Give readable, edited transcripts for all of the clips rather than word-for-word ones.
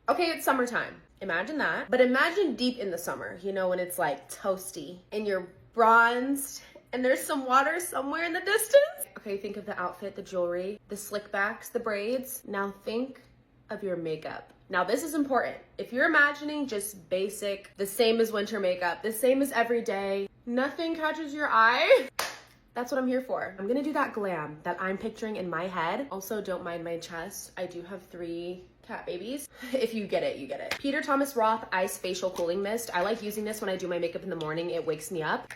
Okay, it's summertime. Imagine that. But imagine deep in the summer, you know, when it's like toasty and you're bronzed and there's some water somewhere in the distance. Okay, think of the outfit, the jewelry, the slick backs, the braids. Now think of your makeup. Now this is important. If you're imagining just basic, the same as winter makeup, the same as every day, nothing catches your eye, that's what I'm here for. I'm gonna do that glam that I'm picturing in my head. Also, don't mind my chest. I do have 3 cat babies. If you get it, you get it. Peter Thomas Roth Ice Facial Cooling Mist. I like using this when I do my makeup in the morning. It wakes me up,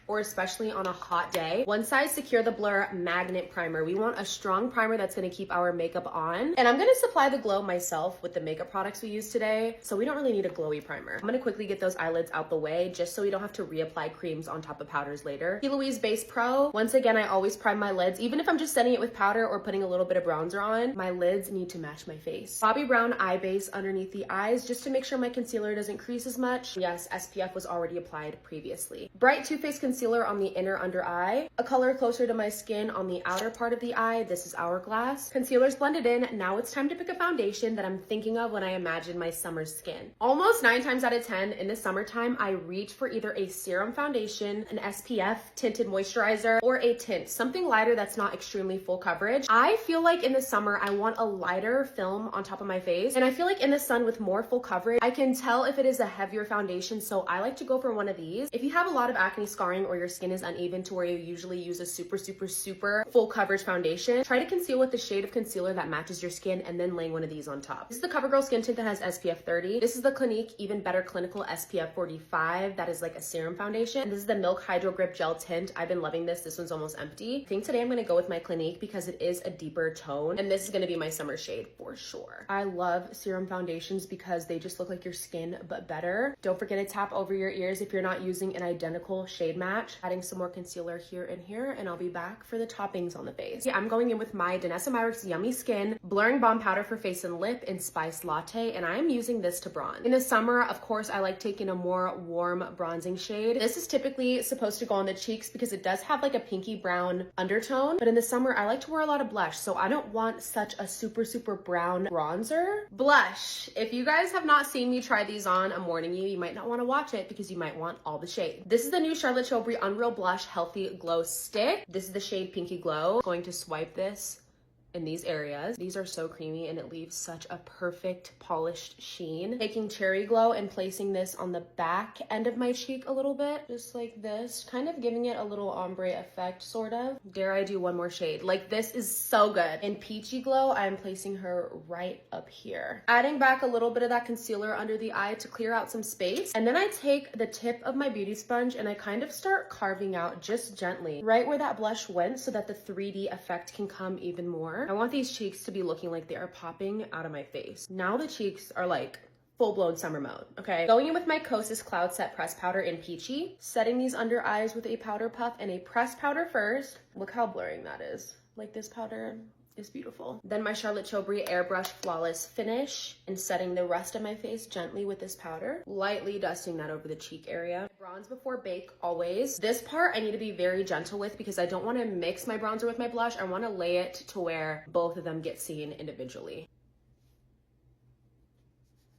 or especially on a hot day. One Size Secure the Blur Magnet Primer. We want a strong primer that's gonna keep our makeup on. And I'm gonna supply the glow myself with the makeup products we use today, so we don't really need a glowy primer. I'm gonna quickly get those eyelids out the way just so we don't have to reapply creams on top of powders later. P. Louise Base Pro. Once again, I always prime my lids. Even if I'm just setting it with powder or putting a little bit of bronzer on, my lids need to match my face. Bobbi Brown Eye Base underneath the eyes just to make sure my concealer doesn't crease as much. Yes, SPF was already applied previously. Bright Too Faced Concealer on the inner under eye. A color closer to my skin on the outer part of the eye. This is Hourglass. Concealer's blended in. Now it's time to pick a foundation that I'm thinking of when I imagine my summer skin. Almost 9 times out of 10 in the summertime, I reach for either a serum foundation, an SPF tinted moisturizer, or a tint, something lighter that's not extremely full coverage. I feel like in the summer, I want a lighter film on top of my face. And I feel like in the sun with more full coverage, I can tell if it is a heavier foundation. So I like to go for one of these. If you have a lot of acne scarring or your skin is uneven to where you usually use a super full coverage foundation, try to conceal with the shade of concealer that matches your skin and then laying one of these on top. This is the CoverGirl Skin Tint that has SPF 30. This is the Clinique Even Better Clinical SPF 45. That is like a serum foundation. This is the Milk Hydro Grip Gel Tint. I've been loving this. This one's almost empty. I think today I'm gonna go with my Clinique because it is a deeper tone and this is gonna be my summer shade for sure. I love serum foundations because they just look like your skin but better. Don't forget to tap over your ears if you're not using an identical shade match. Adding some more concealer here and here, and I'll be back for the toppings on the face. Yeah, I'm going in with my Danessa Myricks Yummy Skin Blurring Balm Powder for Face and Lip in Spice Latte, and I am using this to bronze. In the summer, of course, I like taking a more warm bronzing shade. This is typically supposed to go on the cheeks because it does have like a pinky brown undertone, but in the summer, I like to wear a lot of blush, so I don't want such a super brown bronzer. Blush. If you guys have not seen me try these on, I'm warning you, you might not want to watch it because you might want all the shade. This is the new Charlotte Tilbury Unreal Blush Healthy Glow Stick. This is the shade Pinky Glow. I'm going to swipe this in these areas. These are so creamy and it leaves such a perfect polished sheen. Taking Cherry Glow and placing this on the back end of my cheek a little bit, just like this, kind of giving it a little ombre effect, sort of. Dare I do one more shade? Like, this is so good. In Peachy Glow, I'm placing her right up here. Adding back a little bit of that concealer under the eye to clear out some space. And then I take the tip of my beauty sponge and I kind of start carving out just gently right where that blush went so that the 3D effect can come even more. I want these cheeks to be looking like they are popping out of my face. Now the cheeks are like full-blown summer mode, okay? Going in with my Kosas Cloud Set Press Powder in Peachy, setting these under eyes with a powder puff and a pressed powder first. Look how blurring that is. Like, this powder is beautiful. Then my Charlotte Tilbury Airbrush Flawless Finish and setting the rest of my face gently with this powder, lightly dusting that over the cheek area. Bronze before bake always. This part I need to be very gentle with because I don't want to mix my bronzer with my blush. I want to lay it to where both of them get seen individually.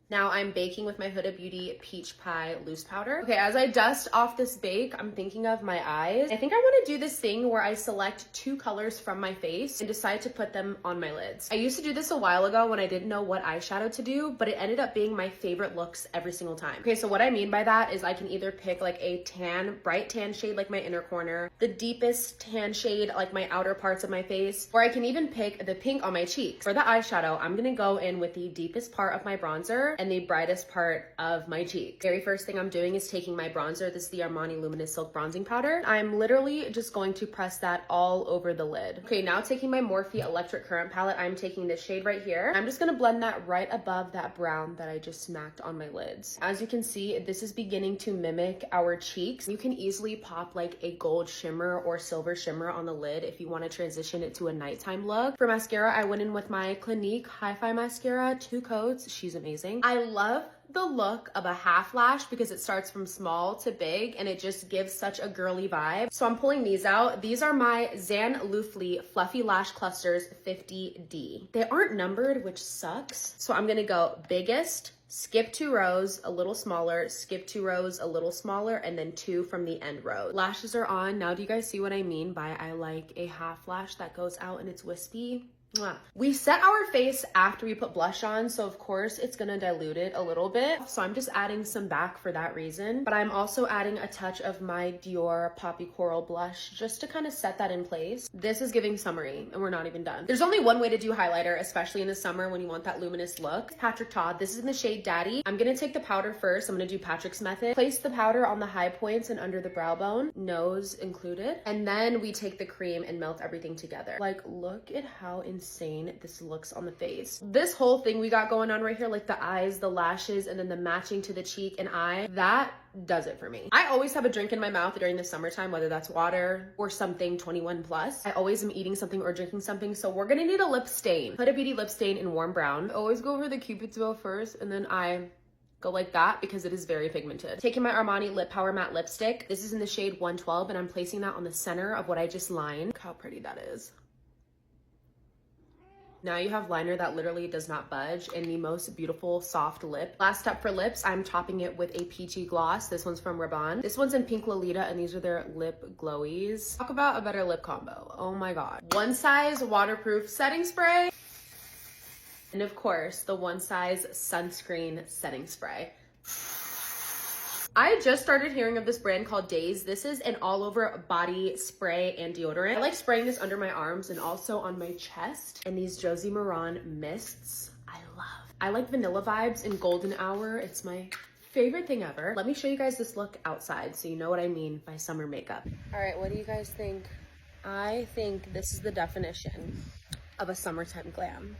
Now I'm baking with my Huda Beauty Peach Pie Loose Powder. Okay, as I dust off this bake, I'm thinking of my eyes. I think I want to do this thing where I select 2 colors from my face and decide to put them on my lids. I used to do this a while ago when I didn't know what eyeshadow to do, but it ended up being my favorite looks every single time. Okay, so what I mean by that is I can either pick like a tan, bright tan shade like my inner corner, the deepest tan shade like my outer parts of my face, or I can even pick the pink on my cheeks. For the eyeshadow, I'm gonna go in with the deepest part of my bronzer and the brightest part of my cheek. Very first thing I'm doing is taking my bronzer. This is the Armani Luminous Silk Bronzing Powder. I'm literally just going to press that all over the lid. Okay, now taking my Morphe Electric Current palette, I'm taking this shade right here. I'm just gonna blend that right above that brown that I just smacked on my lids. As you can see, this is beginning to mimic our cheeks. You can easily pop like a gold shimmer or silver shimmer on the lid if you want to transition it to a nighttime look. For mascara, I went in with my Clinique Hi-Fi Mascara, 2 coats. She's amazing. I love the look of a half lash because it starts from small to big and it just gives such a girly vibe. So I'm pulling these out. These are my Zan Lufli Fluffy Lash Clusters 50D. They aren't numbered, which sucks. So I'm gonna go biggest, skip 2 rows, a little smaller, skip 2 rows, a little smaller, and then 2 from the end row. Lashes are on. Now do you guys see what I mean by I like a half lash that goes out and it's wispy? We set our face after we put blush on, so of course it's gonna dilute it a little bit. So I'm just adding some back for that reason. But I'm also adding a touch of my Dior Poppy Coral blush just to kind of set that in place. This is giving summery and we're not even done. There's only one way to do highlighter, especially in the summer when you want that luminous look. Patrick Todd, this is in the shade Daddy. I'm gonna take the powder first. I'm gonna do Patrick's method. Place the powder on the high points and under the brow bone, nose included. And then we take the cream and melt everything together. Like, look at how insane this looks on the face. This whole thing we got going on right here, like the eyes, the lashes, and then the matching to the cheek and eye, that does it for me. I always have a drink in my mouth during the summertime, whether that's water or something 21 plus. I always am eating something or drinking something, so we're gonna need a lip stain. Huda Beauty lip stain in warm brown. I always go over the Cupid's bow first, and then I go like that because it is very pigmented. Taking my Armani Lip Power Matte lipstick. This is in the shade 112, and I'm placing that on the center of what I just lined. Look how pretty that is. Now you have liner that literally does not budge and the most beautiful soft lip. Last step for lips, I'm topping it with a peachy gloss. This one's from Rabanne. This one's in Pink Lolita and these are their lip glowies. Talk about a better lip combo. Oh my God. One Size waterproof setting spray. And of course, the One Size sunscreen setting spray. I just started hearing of this brand called Days. This is an all over body spray and deodorant. I like spraying this under my arms and also on my chest. And these Josie Maran mists, I love. I like vanilla vibes in golden hour. It's my favorite thing ever. Let me show you guys this look outside so you know what I mean by summer makeup. All right, what do you guys think? I think this is the definition of a summertime glam.